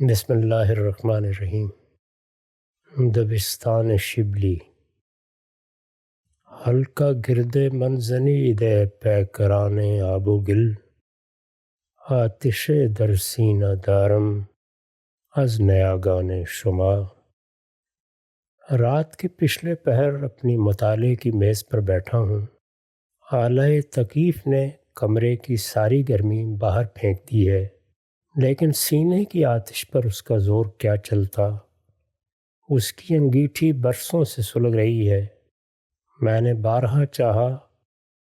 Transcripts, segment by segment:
بسم اللہ الرحمن الرحیم۔ دبستان شبلی ہلکا گرد منزنی دے پیکران آب و گل، آتش در سینہ دارم از نیاگان شما۔ رات کے پچھلے پہر اپنی مطالعے کی میز پر بیٹھا ہوں۔ آلہ تکیف نے کمرے کی ساری گرمی باہر پھینک دی ہے، لیکن سینے کی آتش پر اس کا زور کیا چلتا۔ اس کی انگیٹھی برسوں سے سلگ رہی ہے۔ میں نے بارہا چاہا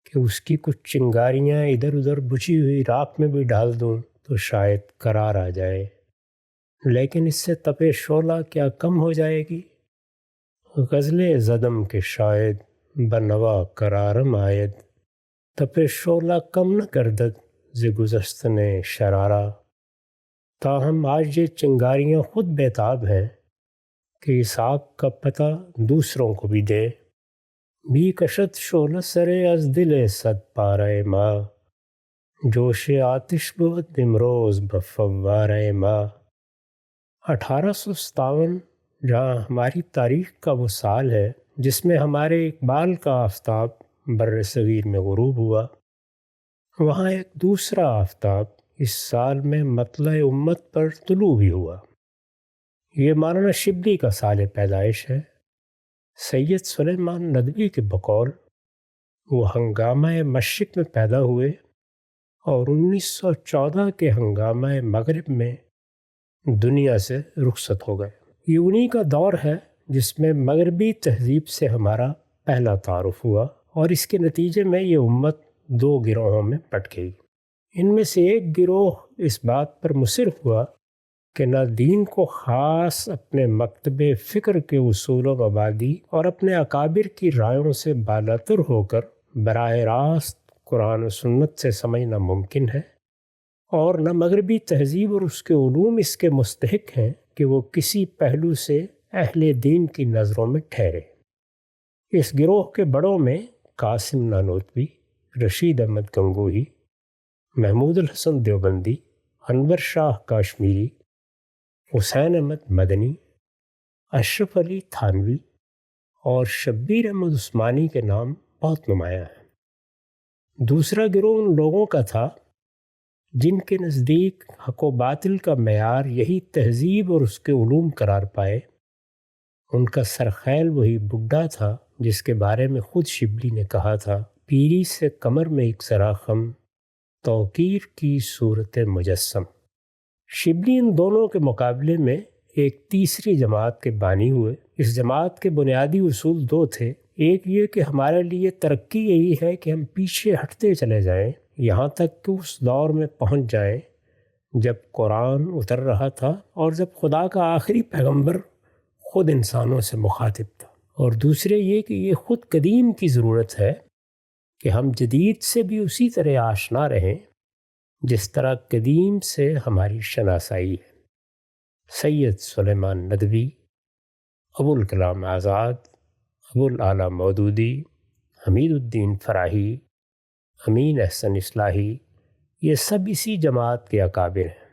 کہ اس کی کچھ چنگاریاں ادھر ادھر بجھی ہوئی راکھ میں بھی ڈال دوں تو شاید قرار آ جائے، لیکن اس سے تپے شعلہ کیا کم ہو جائے گی؟ غزل زدم کے شاید بنوا قرارم آید، تپے شعلہ کم نہ گردد ز گذشتن شرارہ۔ تاہم آج یہ چنگاریاں خود بیتاب ہیں کہ اس آگ کا پتہ دوسروں کو بھی دے۔ بھی کشت شعلہ سرے از دل صد پارہ ما، جوش آتش بود امروز بفوارہ ما۔ 1857 جہاں ہماری تاریخ کا وہ سال ہے جس میں ہمارے اقبال کا آفتاب بر صغیر میں غروب ہوا، وہاں ایک دوسرا آفتاب اس سال میں مطلع امت پر طلوع بھی ہوا۔ یہ مولانا شبلی کا سال پیدائش ہے۔ سید سلیمان ندوی کے بقول وہ ہنگامہ مشرق میں پیدا ہوئے اور 1914 کے ہنگامہ مغرب میں دنیا سے رخصت ہو گئے۔ یہ انہی کا دور ہے جس میں مغربی تہذیب سے ہمارا پہلا تعارف ہوا، اور اس کے نتیجے میں یہ امت دو گروہوں میں بٹ گئی۔ ان میں سے ایک گروہ اس بات پر مصر ہوا کہ نہ دین کو خاص اپنے مکتب فکر کے اصول و مبادی اور اپنے اکابر کی رائوں سے بالاتر ہو کر براہ راست قرآن و سنت سے سمجھنا ممکن ہے، اور نہ مغربی تہذیب اور اس کے علوم اس کے مستحق ہیں کہ وہ کسی پہلو سے اہل دین کی نظروں میں ٹھہرے۔ اس گروہ کے بڑوں میں قاسم نانوتوی، رشید احمد گنگوہی، محمود الحسن دیوبندی، انور شاہ کاشمیری، حسین احمد مدنی، اشرف علی تھانوی اور شبیر احمد عثمانی کے نام بہت نمایاں ہیں۔ دوسرا گروہ ان لوگوں کا تھا جن کے نزدیک حق و باطل کا معیار یہی تہذیب اور اس کے علوم قرار پائے۔ ان کا سرخیل وہی بڈھا تھا جس کے بارے میں خود شبلی نے کہا تھا، پیری سے کمر میں ایک ذرا خم، توقیر کی صورت مجسم۔ شبلی ان دونوں کے مقابلے میں ایک تیسری جماعت کے بانی ہوئے۔ اس جماعت کے بنیادی اصول دو تھے۔ ایک یہ کہ ہمارے لیے ترقی یہی ہے کہ ہم پیچھے ہٹتے چلے جائیں یہاں تک کہ اس دور میں پہنچ جائیں جب قرآن اتر رہا تھا اور جب خدا کا آخری پیغمبر خود انسانوں سے مخاطب تھا۔ اور دوسرے یہ کہ یہ خود قدیم کی ضرورت ہے کہ ہم جدید سے بھی اسی طرح آشنا رہیں جس طرح قدیم سے ہماری شناسائی ہے۔ سید سلیمان ندوی، ابوالکلام آزاد، ابوالعلا مودودی، حمید الدین فراہی، امین احسن اصلاحی، یہ سب اسی جماعت کے اکابر ہیں۔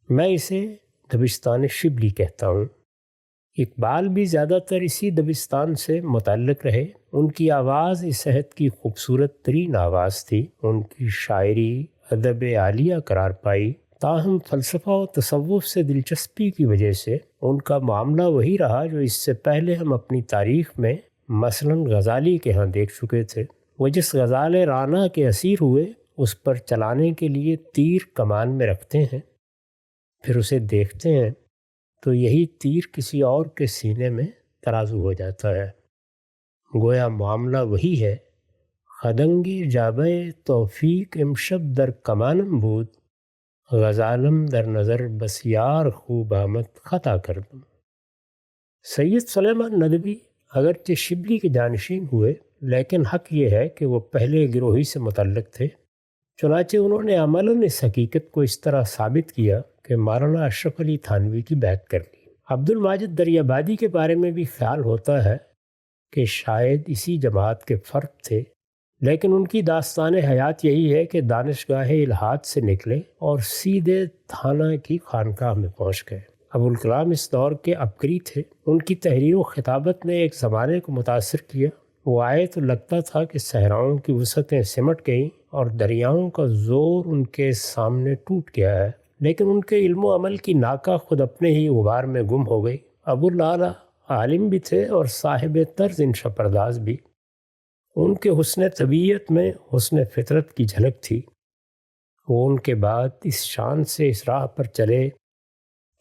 میں اسے دبستان شبلی کہتا ہوں۔ اقبال بھی زیادہ تر اسی دبستان سے متعلق رہے۔ ان کی آواز اس عہد کی خوبصورت ترین آواز تھی۔ ان کی شاعری ادب عالیہ قرار پائی، تاہم فلسفہ و تصوف سے دلچسپی کی وجہ سے ان کا معاملہ وہی رہا جو اس سے پہلے ہم اپنی تاریخ میں مثلاً غزالی کے ہاں دیکھ چکے تھے۔ وہ جس غزال رانا کے اسیر ہوئے اس پر چلانے کے لیے تیر کمان میں رکھتے ہیں، پھر اسے دیکھتے ہیں تو یہی تیر کسی اور کے سینے میں ترازو ہو جاتا ہے۔ گویا معاملہ وہی ہے۔ خدنگی جابہ توفیق امشب در کمانم بود، غزالم در نظر بسیار خوب آمد خطا کردم۔ سید سلیمان ندوی اگرچہ شبلی کے جانشین ہوئے، لیکن حق یہ ہے کہ وہ پہلے گروہی سے متعلق تھے۔ چنانچہ انہوں نے عملاً اس حقیقت کو اس طرح ثابت کیا کہ مولانا اشرف علی تھانوی کی بیعت کر لی۔ عبد الماجد دریابادی کے بارے میں بھی خیال ہوتا ہے کہ شاید اسی جماعت کے فرد تھے، لیکن ان کی داستان حیات یہی ہے کہ دانشگاہ الہاد سے نکلے اور سیدھے تھانہ کی خانقاہ میں پہنچ گئے۔ ابوالکلام اس دور کے عبقری تھے۔ ان کی تحریر و خطابت نے ایک زمانے کو متاثر کیا۔ وہ آئے تو لگتا تھا کہ صحراؤں کی وسعتیں سمٹ گئیں اور دریاؤں کا زور ان کے سامنے ٹوٹ گیا ہے، لیکن ان کے علم و عمل کی ناکہ خود اپنے ہی غبار میں گم ہو گئی۔ ابوالعلا عالم بھی تھے اور صاحب طرز انشا پرداز بھی۔ ان کے حسن طبیعت میں حسن فطرت کی جھلک تھی۔ وہ ان کے بعد اس شان سے اس راہ پر چلے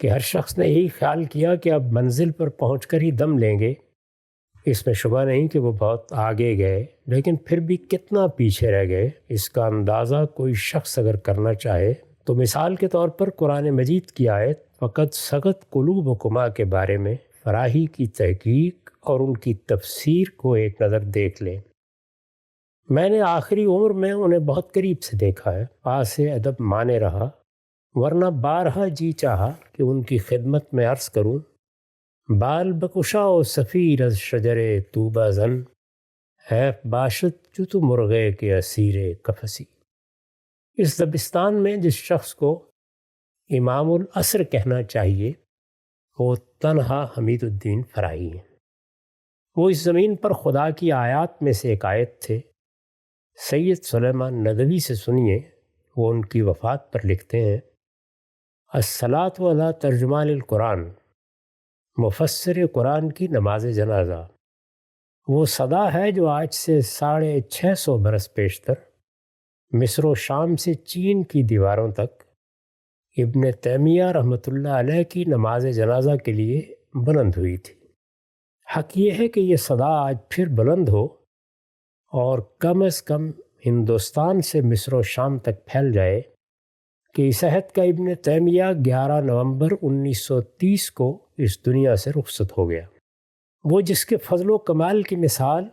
کہ ہر شخص نے یہی خیال کیا کہ اب منزل پر پہنچ کر ہی دم لیں گے۔ اس میں شبہ نہیں کہ وہ بہت آگے گئے، لیکن پھر بھی کتنا پیچھے رہ گئے اس کا اندازہ کوئی شخص اگر کرنا چاہے تو مثال کے طور پر قرآن مجید کی آیت فقط سقط قلوبکما کے بارے میں فراہی کی تحقیق اور ان کی تفسیر کو ایک نظر دیکھ لیں۔ میں نے آخری عمر میں انہیں بہت قریب سے دیکھا ہے، پاس ادب مانے رہا، ورنہ بارہا جی چاہا کہ ان کی خدمت میں عرض کروں، بال بکشا و سفیر از شجر طوبہ زن، حیف باشد جو تو مرغے کے اسیر قفسی۔ اس دبستان میں جس شخص کو امام العصر کہنا چاہیے وہ تنہا حمید الدین فراہی ہیں۔ وہ اس زمین پر خدا کی آیات میں سے ایک آیت تھے۔ سید سلیمان ندوی سے سنیے، وہ ان کی وفات پر لکھتے ہیں، الصلاۃ علی ترجمان القرآن، مفسر قرآن کی نماز جنازہ وہ صدا ہے جو آج سے 650 برس پیشتر مصر و شام سے چین کی دیواروں تک ابن تیمیہ رحمۃ اللہ علیہ کی نماز جنازہ کے لیے بلند ہوئی تھی۔ حق یہ ہے کہ یہ صدا آج پھر بلند ہو اور کم از کم ہندوستان سے مصر و شام تک پھیل جائے کہ اس عہد کا ابن تیمیہ 11 نومبر 1930 کو اس دنیا سے رخصت ہو گیا۔ وہ جس کے فضل و کمال کی مثال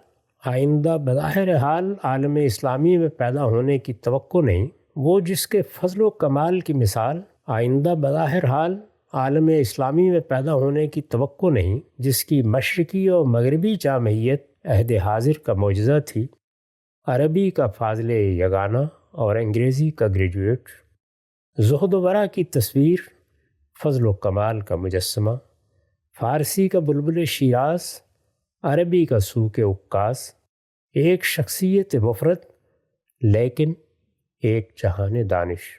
آئندہ بظاہر حال عالم اسلامی میں پیدا ہونے کی توقع نہیں، وہ جس کے فضل و کمال کی مثال آئندہ بظاہر حال عالم اسلامی میں پیدا ہونے کی توقع نہیں، جس کی مشرقی اور مغربی جامعیت عہد حاضر کا معجزہ تھی، عربی کا فاضل یگانہ اور انگریزی کا گریجویٹ، زہد و ورع کی تصویر، فضل و کمال کا مجسمہ، فارسی کا بلبل شیراز، عربی کا سوک عکاس، ایک شخصیت مفرد لیکن ایک جہان دانش،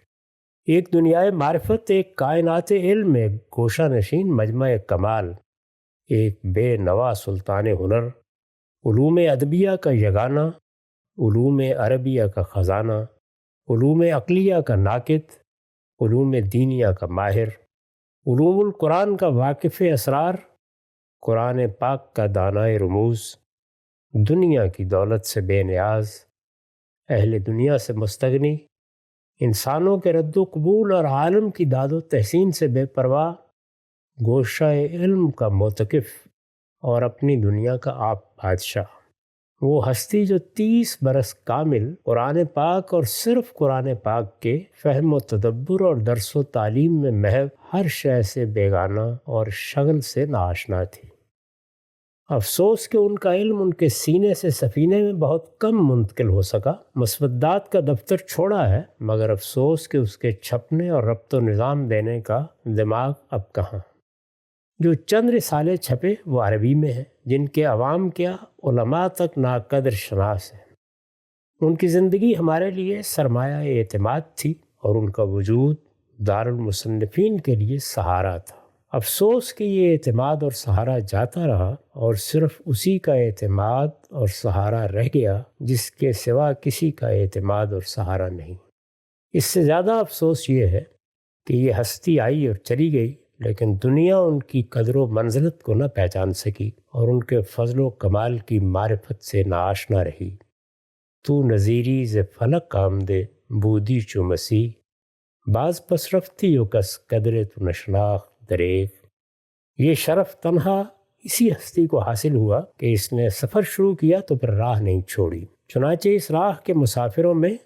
ایک دنیائے معرفت، ایک کائنات علم، ایک گوشہ نشین مجمع کمال، ایک بے نوا سلطان ہنر، علوم ادبیہ کا یگانہ، علوم عربیہ کا خزانہ، علوم عقلیہ کا ناقد، علوم دینیہ کا ماہر، علوم القرآن کا واقف اسرار، قرآن پاک کا دانائے رموز، دنیا کی دولت سے بے نیاز، اہل دنیا سے مستغنی، انسانوں کے رد و قبول اور عالم کی داد و تحسین سے بے پرواہ، گوشہ علم کا معتکف اور اپنی دنیا کا آپ بادشاہ، وہ ہستی جو 30 برس کامل قرآن پاک اور صرف قرآن پاک کے فہم و تدبر اور درس و تعلیم میں محو ہر شے سے بیگانہ اور شغل سے ناآشنا تھی۔ افسوس کہ ان کا علم ان کے سینے سے سفینے میں بہت کم منتقل ہو سکا۔ مسودات کا دفتر چھوڑا ہے، مگر افسوس کہ اس کے چھپنے اور ربط و نظام دینے کا دماغ اب کہاں۔ جو چند رسالے چھپے وہ عربی میں ہیں، جن کے عوام کیا علماء تک ناقدر شناس ہیں۔ ان کی زندگی ہمارے لیے سرمایہ اعتماد تھی اور ان کا وجود دارالمصنفین کے لیے سہارا تھا۔ افسوس کہ یہ اعتماد اور سہارا جاتا رہا اور صرف اسی کا اعتماد اور سہارا رہ گیا جس کے سوا کسی کا اعتماد اور سہارا نہیں۔ اس سے زیادہ افسوس یہ ہے کہ یہ ہستی آئی اور چلی گئی، لیکن دنیا ان کی قدر و منزلت کو نہ پہچان سکی اور ان کے فضل و کمال کی معرفت سے ناآشنا رہی۔ تو نظیری ز فلک آمدے بودی چو مسیح، بعض پس رفتی و کس قدر تو نشناخ دریغ۔ یہ شرف تنہا اسی ہستی کو حاصل ہوا کہ اس نے سفر شروع کیا تو پھر راہ نہیں چھوڑی، چنانچہ اس راہ کے مسافروں میں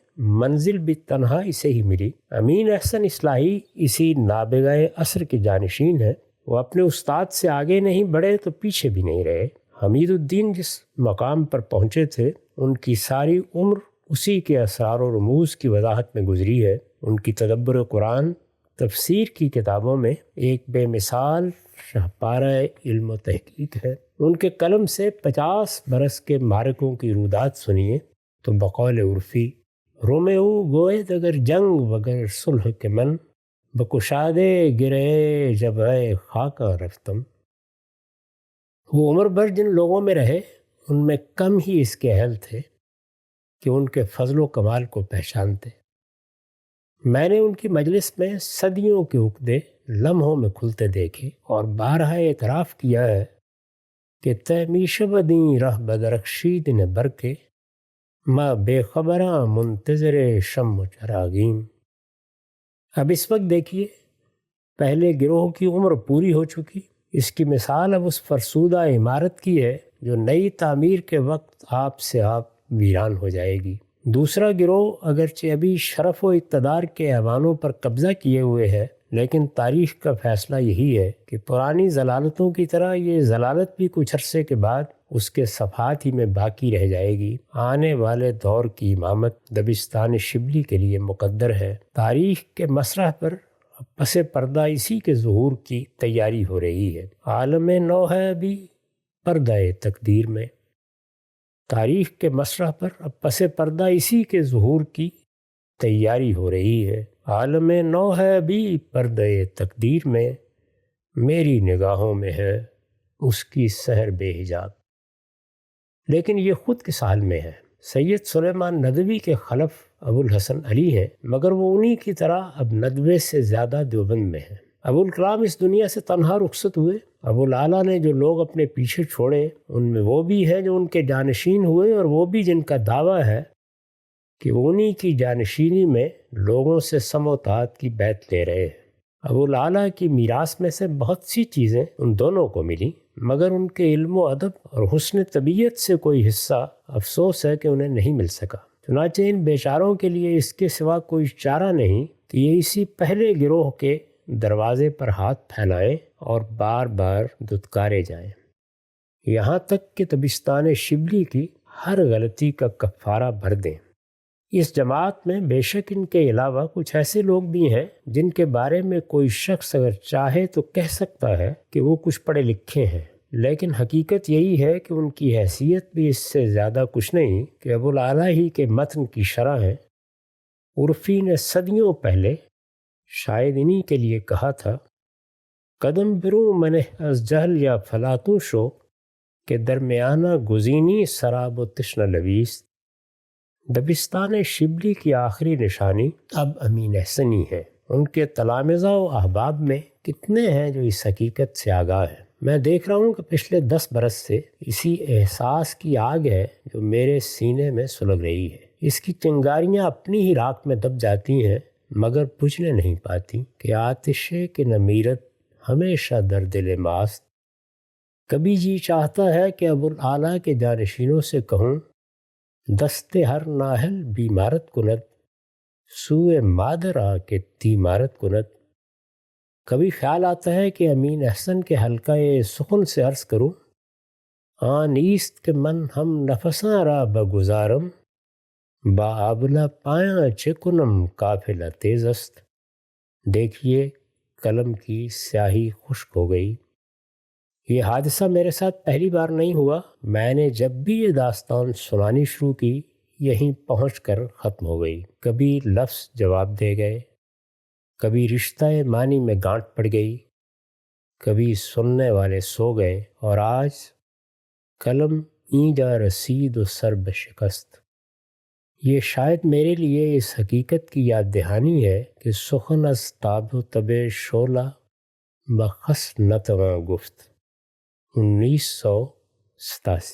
منزل بھی تنہا اسے ہی ملی۔ امین احسن اصلاحی اسی نابغہ عصر کے جانشین ہیں۔ وہ اپنے استاد سے آگے نہیں بڑھے تو پیچھے بھی نہیں رہے۔ حمید الدین جس مقام پر پہنچے تھے ان کی ساری عمر اسی کے اسرار و رموز کی وضاحت میں گزری ہے۔ ان کی تدبر قرآن تفسیر کی کتابوں میں ایک بے مثال شاہپارہ علم و تحقیق ہے۔ ان کے قلم سے 50 برس کے معرکوں کی رودات سنیے تو بقول عرفی رومیو گوید اگر جنگ وگر صلح کے من، بکشادے گرے جب خاکہ رفتم۔ وہ عمر بھر جن لوگوں میں رہے ان میں کم ہی اس کے اہل تھے کہ ان کے فضل و کمال کو پہچانتے۔ میں نے ان کی مجلس میں صدیوں کے عقدے لمحوں میں کھلتے دیکھے اور بارہا اعتراف کیا ہے کہ تیمیشہ بدیں رہ بدرخشید نے برکے، ماں بے خبراں منتظر شم و چراغیم۔ اب اس وقت دیکھیے، پہلے گروہ کی عمر پوری ہو چکی، اس کی مثال اب اس فرسودہ عمارت کی ہے جو نئی تعمیر کے وقت آپ سے آپ ویران ہو جائے گی۔ دوسرا گروہ اگرچہ ابھی شرف و اقتدار کے ایوانوں پر قبضہ کیے ہوئے ہے، لیکن تاریخ کا فیصلہ یہی ہے کہ پرانی ضلالتوں کی طرح یہ ضلالت بھی کچھ عرصے کے بعد اس کے صفحات ہی میں باقی رہ جائے گی۔ آنے والے دور کی امامت دبستان شبلی کے لیے مقدر ہے۔ تاریخ کے مسرح پر پس پردہ اسی کے ظہور کی تیاری ہو رہی ہے۔ عالم نو ہے ابھی پردہ تقدیر میں۔ تاریخ کے مسرح پر اب پس پردہ اسی کے ظہور کی تیاری ہو رہی ہے۔ عالم نو ہے ابھی پردہ تقدیر میں، میری نگاہوں میں ہے اس کی سحر بے حجاب۔ لیکن یہ خود کس حال میں ہے؟ سید سلیمان ندوی کے خلف ابو الحسن علی ہیں، مگر وہ انہی کی طرح اب ندوے سے زیادہ دیوبند میں ہیں۔ ابو الکلام اس دنیا سے تنہا رخصت ہوئے۔ ابو العالیٰ نے جو لوگ اپنے پیچھے چھوڑے ان میں وہ بھی ہیں جو ان کے جانشین ہوئے، اور وہ بھی جن کا دعویٰ ہے کہ انہی کی جانشینی میں لوگوں سے سم و طاعت کی بیعت لے رہے ہیں۔ ابو العالیٰ کی میراث میں سے بہت سی چیزیں ان دونوں کو ملیں، مگر ان کے علم و ادب اور حسن طبیعت سے کوئی حصہ افسوس ہے کہ انہیں نہیں مل سکا۔ چنانچہ ان بیچاروں کے لیے اس کے سوا کوئی چارہ نہیں کہ یہ اسی پہلے گروہ کے دروازے پر ہاتھ پھیلائیں اور بار بار دھتکارے جائیں، یہاں تک کہ دبستان شبلی کی ہر غلطی کا کفارہ بھر دیں۔ اس جماعت میں بے شک ان کے علاوہ کچھ ایسے لوگ بھی ہیں جن کے بارے میں کوئی شخص اگر چاہے تو کہہ سکتا ہے کہ وہ کچھ پڑھے لکھے ہیں، لیکن حقیقت یہی ہے کہ ان کی حیثیت بھی اس سے زیادہ کچھ نہیں کہ ابو العالیٰ ہی کے متن کی شرح ہے۔ عرفی نے صدیوں پہلے شاید انہی کے لیے کہا تھا، قدم بروں منہ از جہل یا فلاطوں شو کہ درمیانہ گزینی سراب و تشنہ لویست۔ دبستان شبلی کی آخری نشانی اب امین احسنی ہے۔ ان کے تلامذہ و احباب میں کتنے ہیں جو اس حقیقت سے آگاہ ہیں؟ میں دیکھ رہا ہوں کہ پچھلے 10 برس سے اسی احساس کی آگ ہے جو میرے سینے میں سلگ رہی ہے۔ اس کی چنگاریاں اپنی ہی راکھ میں دب جاتی ہیں مگر بجھنے نہیں پاتی کہ آتشے کے نمیرت ہمیشہ در دل ماست۔ کبھی جی چاہتا ہے کہ ابو العالیٰ کے جانشینوں سے کہوں، دستے ہر ناہل بیمارت کند، سوئے مادر آ کے تیمارت کند۔ کبھی خیال آتا ہے کہ امین احسن کے حلقہ سخن سے عرض کروں، آن ایست کے من ہم نفساں را بگزارم، با آبلہ پایاں چکنم قافلہ تیز است۔ دیکھیے قلم کی سیاہی خشک ہو گئی۔ یہ حادثہ میرے ساتھ پہلی بار نہیں ہوا۔ میں نے جب بھی یہ داستان سنانی شروع کی یہیں پہنچ کر ختم ہو گئی۔ کبھی لفظ جواب دے گئے، کبھی رشتہ معنی میں گانٹ پڑ گئی، کبھی سننے والے سو گئے، اور آج قلم اینجا رسید و سر بشکست۔ یہ شاید میرے لیے اس حقیقت کی یاد دہانی ہے کہ سخن از تاب و تب شعلہ بخس نتواں گفت۔ 1987